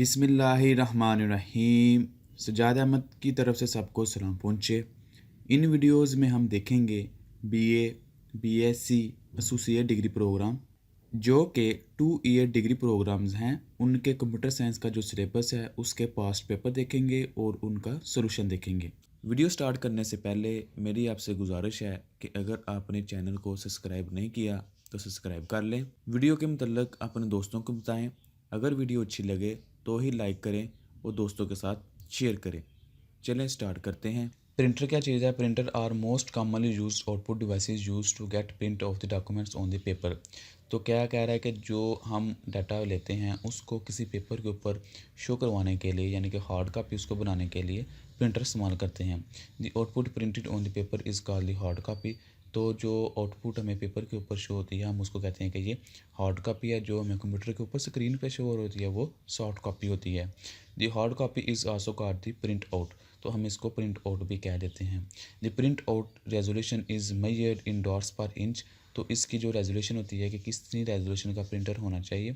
बिस्मिल्लाहिर्रहमानिर्रहीम। सज्जाद अहमद की तरफ से सबको सलाम पहुँचे। इन वीडियोज़ में हम देखेंगे BA, BSc associate degree programme जो कि 2 ईयर डिग्री प्रोग्राम्स हैं। उनके कंप्यूटर साइंस का जो सिलेबस है उसके पास्ट पेपर देखेंगे और उनका सॉल्यूशन देखेंगे। वीडियो स्टार्ट करने से पहले मेरी आपसे गुजारिश है कि अगर आपने चैनल को सब्सक्राइब नहीं किया तो सब्सक्राइब कर लें। वीडियो के मतलब अपने दोस्तों को बताएं। अगर वीडियो अच्छी लगे तो ही लाइक करें और दोस्तों के साथ शेयर करें। चलें स्टार्ट करते हैं। प्रिंटर क्या चीज़ है? Printer are most commonly used output devices used to get print of the documents on the paper. तो क्या कह रहा है कि जो हम डाटा लेते हैं उसको किसी पेपर के ऊपर शो करवाने के लिए यानी कि हार्ड कापी उसको बनाने के लिए प्रिंटर इस्तेमाल करते हैं। The output printed on the paper is called the hard copy. तो जो आउटपुट हमें पेपर के ऊपर शो होती है हम उसको कहते हैं कि ये हार्ड कापी है। जो हमें कंप्यूटर के ऊपर स्क्रीन पे शो होती है वो सॉफ्ट कापी होती है। The hard copy is also called the print out. तो हम इसको प्रिंट आउट भी कह देते हैं। The print out resolution is measured in dots पर इंच। तो इसकी जो रेजोल्यूशन होती है कि कितनी रेजोल्यूशन का प्रिंटर होना चाहिए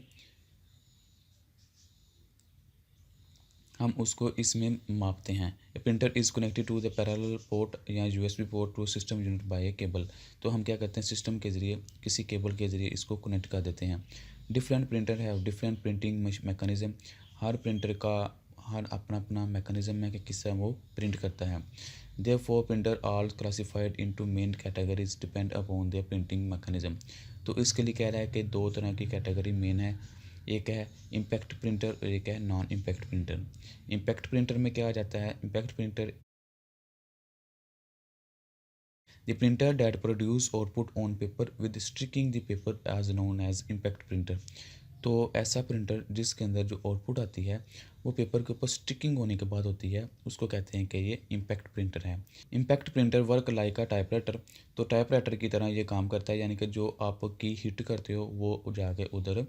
हम उसको इसमें मापते हैं। A printer is connected to the parallel port या USB port to system unit by a cable. तो हम क्या करते हैं सिस्टम के ज़रिए किसी केबल के ज़रिए इसको कनेक्ट कर देते हैं। Different printer have different printing mechanism. Her printer का हर अपना अपना मैकेनिज्म है कि किस तरह वो प्रिंट करता है। Therefore printer all classified into main categories depend upon their printing mechanism. तो इसके लिए कह रहा है कि दो तरह की कैटेगरी मेन है। एक है इम्पैक्ट प्रिंटर और एक है non impact printer. Impact printer में क्या आ जाता है? Impact printer the printer that produce output on paper with sticking the paper as known as impact printer. तो ऐसा प्रिंटर जिसके अंदर जो आउटपुट आती है वो पेपर के ऊपर स्टिकिंग होने के बाद होती है उसको कहते हैं कि ये इम्पैक्ट प्रिंटर है। इम्पैक्ट प्रिंटर वर्क लाइक अ टाइपराइटर। तो टाइपराइटर की तरह ये काम करता है यानी कि जो आप की हिट करते हो वो जाके उधर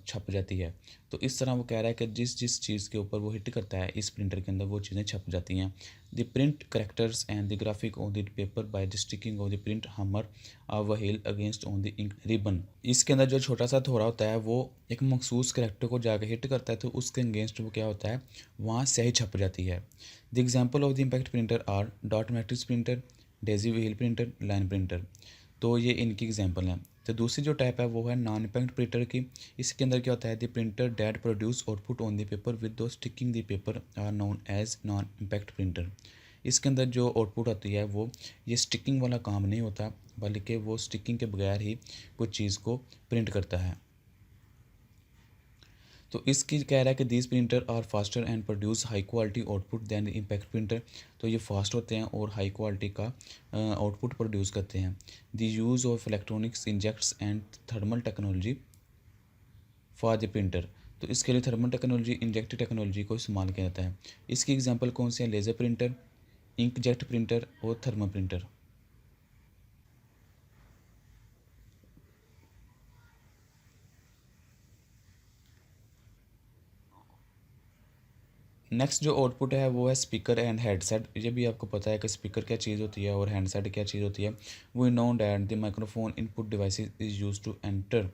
छप जाती है। तो इस तरह वो कह रहा है कि जिस जिस चीज़ के ऊपर वो हिट करता है इस प्रिंटर के अंदर वो चीज़ें छप जाती हैं। The print characters and the graphic on the paper by the sticking of the print hammer or wheel against on the ink ribbon. इसके अंदर जो छोटा सा थोड़ा होता है वो एक मखसूस करेक्टर को जाकर हिट करता है तो उसके अगेंस्ट वो क्या होता है वहाँ स्याही छप जाती है। The example of the impact printer R dot matrix printer, Daisy wheel printer, line printer. तो ये इनकी एग्जाम्पल हैं। तो दूसरी जो टाइप है वो है नॉन इम्पैक्ट प्रिंटर की। इसके अंदर क्या होता है? The printer that produce output on the paper without sticking the paper are known as non impact printer. इसके अंदर जो आउटपुट होती है वो ये स्टिकिंग वाला काम नहीं होता बल्कि वो स्टिकिंग के बगैर ही कुछ चीज़ को प्रिंट करता है। तो इसकी कह रहा है कि these printer are faster and produce high quality output than the impact printer. तो ये फास्ट होते हैं और हाई क्वालिटी का आउटपुट प्रोड्यूस करते हैं। The use of electronics injects and thermal technology for the printer. तो इसके लिए थर्मल टेक्नोलॉजी इंजेक्ट टेक्नोलॉजी को इस्तेमाल किया जाता है। इसकी एग्जाम्पल कौन से हैं? लेज़र प्रिंटर, इंकजेट प्रिंटर और थर्मल प्रिंटर। नेक्स्ट जो आउटपुट है वो है स्पीकर एंड हेडसेट। ये भी आपको पता है कि स्पीकर क्या चीज़ होती है और हैंडसेट क्या चीज़ होती है। We know that the microphone input device is use to enter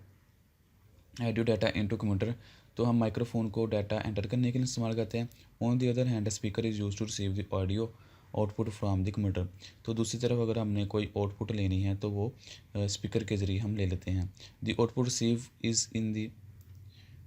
audio data into computer. तो हम माइक्रोफोन को डाटा एंटर करने के लिए इस्तेमाल करते हैं। On the other hand speaker is use to receive the audio output from the computer. तो दूसरी तरफ अगर हमने कोई आउटपुट लेनी है तो वो स्पीकर के ज़रिए हम ले लेते हैं। The output receive is in the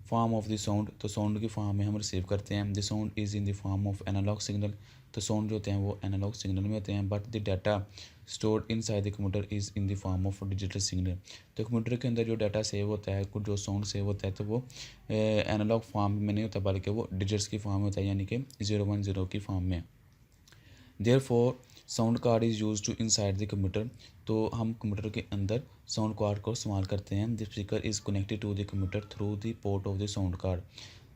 form of the sound. तो साउंड की फॉर्म में हम रिसीव करते हैं। The sound is in the form of analog signal. तो साउंड जो होते हैं वो एनालॉग सिग्नल में होते हैं but the data stored inside the computer is in the form of digital signal. तो कंप्यूटर के अंदर जो डाटा सेव होता है कुछ जो साउंड सेव होता है तो वो एनालॉग फॉर्म में नहीं होता बल्कि वो डिजिट्स की फॉर्म में होता है यानी कि 010 की फॉर्म में। Therefore sound card is use to inside the computer. तो हम कंप्यूटर के अंदर साउंड कार्ड को इस्तेमाल करते हैं। The speaker is connected to the computer through the port of the sound card.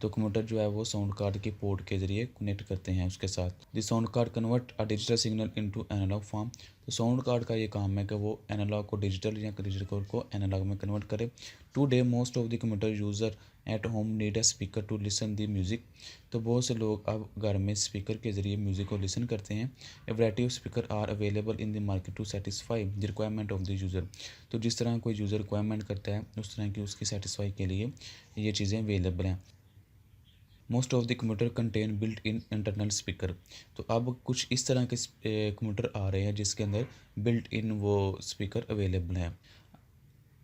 तो कंप्यूटर जो है वो साउंड कार्ड के पोर्ट के ज़रिए कनेक्ट करते हैं उसके साथ। The sound card convert a digital signal into analog form. तो साउंड कार्ड का ये काम है कि वो एनालॉग को डिजिटल या डिजिटल को एनालॉग में कन्वर्ट करे। Today most of the computer user at home need a speaker to listen the music. तो बहुत से लोग अब घर में स्पीकर के ज़रिए म्यूज़िक को लिसन करते हैं। A variety of speaker are available in the market to satisfy the requirement of the user. तो जिस तरह कोई यूज़र रिक्वायरमेंट करता है उस तरह की उसकी सेटिस्फाई के लिए ये चीज़ें अवेलेबल हैं। Most of the computer contain built in internal speaker. तो अब कुछ इस तरह के कंप्यूटर आ रहे हैं जिसके अंदर बिल्ट इन वो स्पीकर अवेलेबल है।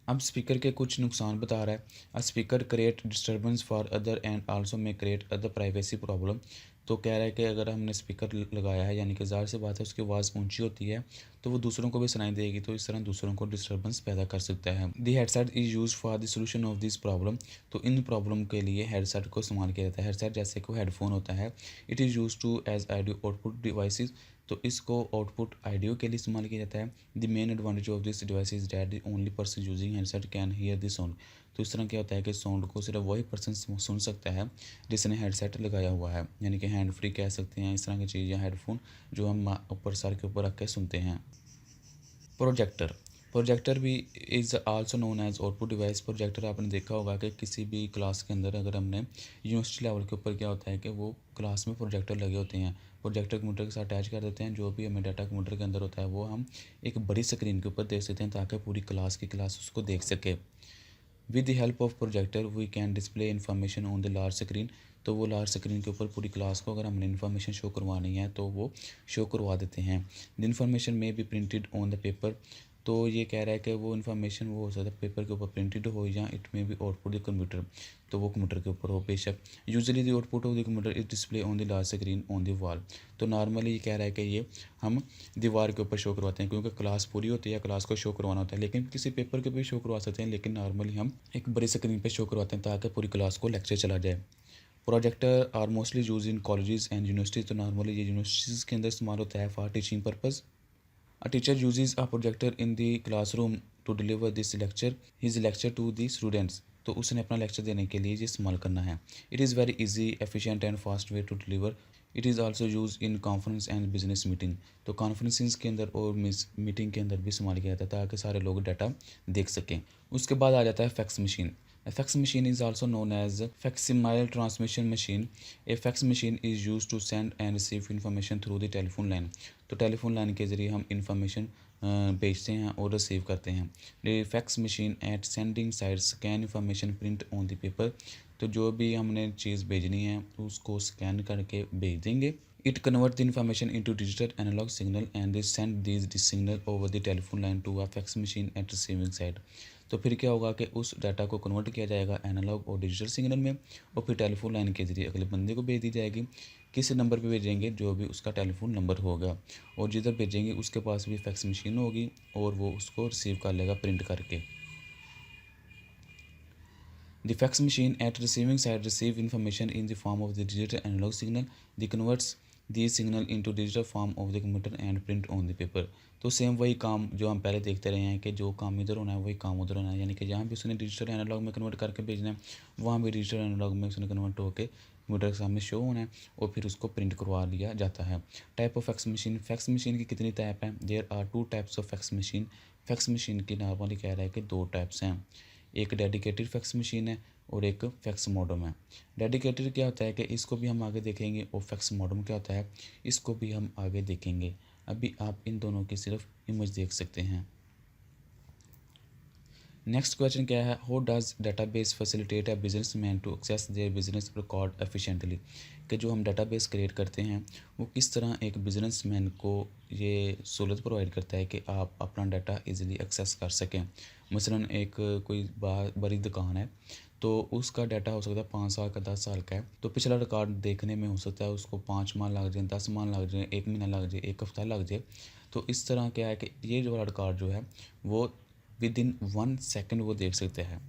अब स्पीकर के कुछ नुकसान बता रहा है। A speaker create disturbance for other and also में क्रिएट अदर प्राइवेसी प्रॉब्लम। तो कह रहा है कि अगर हमने स्पीकर लगाया है यानी कि ज़ाहिर सी बात है उसकी आवाज़ ऊंची होती है तो वो दूसरों को भी सुनाई देगी, तो इस तरह दूसरों को डिस्टर्बेंस पैदा कर सकता है। The headset is use for the solution of this problem. तो इन प्रॉब्लम के लिए हेडसेट को इस्तेमाल किया जाता है। हेडसेट जैसे कि हेडफोन होता है, it is use to as audio output devices. तो इसको आउटपुट ऑडियो के लिए इस्तेमाल किया जाता है। The main advantage of this device is that the only person using headset can hear the sound. तो इस तरह क्या होता है कि साउंड को सिर्फ वही पर्सन सुन सकता है जिसने हेडसेट लगाया हुआ है, यानी कि हैंड फ्री कह सकते हैं इस तरह की चीज़, या हेडफोन जो हम ऊपर सर के ऊपर रख के सुनते हैं। प्रोजेक्टर, प्रोजेक्टर भी is also known as output device. Projector आपने देखा होगा कि किसी भी क्लास के अंदर अगर हमने यूनिवर्सिटी लेवल के ऊपर क्या होता है कि वो क्लास में प्रोजेक्टर लगे होते हैं, प्रोजेक्टर कंप्यूटर के साथ अटैच कर देते हैं। जो भी हमें डाटा कंप्यूटर के अंदर होता है वो हम एक बड़ी स्क्रीन के ऊपर देख सकते हैं ताकि पूरी क्लास की क्लास उसको देख सके। With the help of projector we can display information on the large screen. तो वो लार्ज स्क्रीन के ऊपर पूरी क्लास को अगर हमने इन्फॉर्मेशन शो करवानी है तो वो शो करवा देते हैं। द इन्फॉर्मेशन में be printed on the paper. तो ये कह रहा है कि वो इन्फॉर्मेशन वो हो सकता है पेपर के ऊपर प्रिंटेड हो या इट में भी आउटपुट द कंप्यूटर, तो वो कंप्यूटर के ऊपर हो बेशक। Usually the output of the computer is display on the large screen on the wall. तो नॉर्मली ये कह रहा है कि ये हम दीवार के ऊपर शो करवाते हैं क्योंकि क्लास पूरी होती है, क्लास को शो करवाना होता है, लेकिन किसी पेपर के ऊपर शो करवा सकते हैं, लेकिन नॉर्मली हम एक बड़ी स्क्रीन पर शो करवाते हैं ताकि पूरी क्लास को लेक्चर चला जाए। Projector are mostly use in colleges and universities. तो नॉर्मली ये यूनिवर्सिटीज़ के अंदर इस्तेमाल होता है for teaching purpose. A teacher uses a projector in the classroom to deliver his lecture to the students। तो उसने अपना लेक्चर देने के लिए ये इस्तेमाल करना है। It is very easy efficient and fast way to deliver. It is also use in conference and business meeting. तो कॉन्फ्रेंसिस के अंदर और मीटिंग के अंदर भी इस्तेमाल किया जाता है ताकि सारे लोग डाटा देख सकें। उसके बाद आ जाता है fax machine. A fax machine is also known as facsimile transmission machine. A fax machine is used to send and receive information through the telephone line। तो टेलीफोन लाइन के ज़रिए हम इंफॉर्मेशन भेजते हैं और रिसीव करते हैं। The fax machine eight sending side scan information print on the paper. तो जो भी हमने चीज़ भेजनी है उसको स्कैन करके भेज देंगे। It convert the information into digital analog signal and they send this signal over the telephone line to a fax machine at receiving side. तो फिर क्या होगा कि उस डाटा को कन्वर्ट किया जाएगा एनालॉग और डिजिटल सिग्नल में और फिर टेलीफोन लाइन के ज़रिए अगले बंदे को भेज दी जाएगी। किस नंबर पे भेजेंगे? जो भी उसका टेलीफोन नंबर होगा, और जिधर भेजेंगे उसके पास भी फैक्स मशीन होगी और वो उसको रिसीव कर लेगा प्रिंट करके। The fax machine at receiving side receive information in the form of the digital analog signal. The converts these signal into digital form of the computer and print on the paper। तो same वही काम जो हम पहले देखते रहे हैं कि जो काम इधर होना है वही काम उधर होना है, यानी कि जहाँ भी उसने डिजिटल एनालॉग में कन्वर्ट करके भेजना है वहाँ भी डिजिटल एनालॉग में उसने कन्वर्ट होकर कंप्यूटर के सामने शो होना है और फिर उसको प्रिंट करवा लिया जाता है। Type of fax machine. Fax machine की कितनी टाइप हैं? There are 2 types of fax machine. Fax machine की नॉर्मली कह रहा है कि 2 टाइप्स हैं। एक डेडिकेटेड फैक्स मशीन है और एक फैक्स मॉडम है। डेडिकेटेड क्या होता है कि इसको भी हम आगे देखेंगे, और फैक्स मॉडम क्या होता है इसको भी हम आगे देखेंगे। अभी आप इन दोनों की सिर्फ इमेज देख सकते हैं। नेक्स्ट क्वेश्चन क्या है? How does database facilitate a businessman to access their business record efficiently. कि जो हम डाटाबेस क्रिएट करते हैं वो किस तरह एक बिजनेसमैन को ये सहूलत प्रोवाइड करता है कि आप अपना डाटा इजीली एक्सेस कर सकें। मसलन एक कोई बड़ी दुकान है तो उसका डाटा हो सकता है 5 साल का, 10 साल का है, तो पिछला रिकॉर्ड देखने में हो सकता है उसको 5 माह लग जाए, 10 माह लग जाए, 1 महीना लग जाए, 1 हफ्ता लग जाए। तो इस तरह क्या है कि ये जो वाला रिकॉर्ड जो है वो विद इन 1 सेकंड वो देख सकते हैं।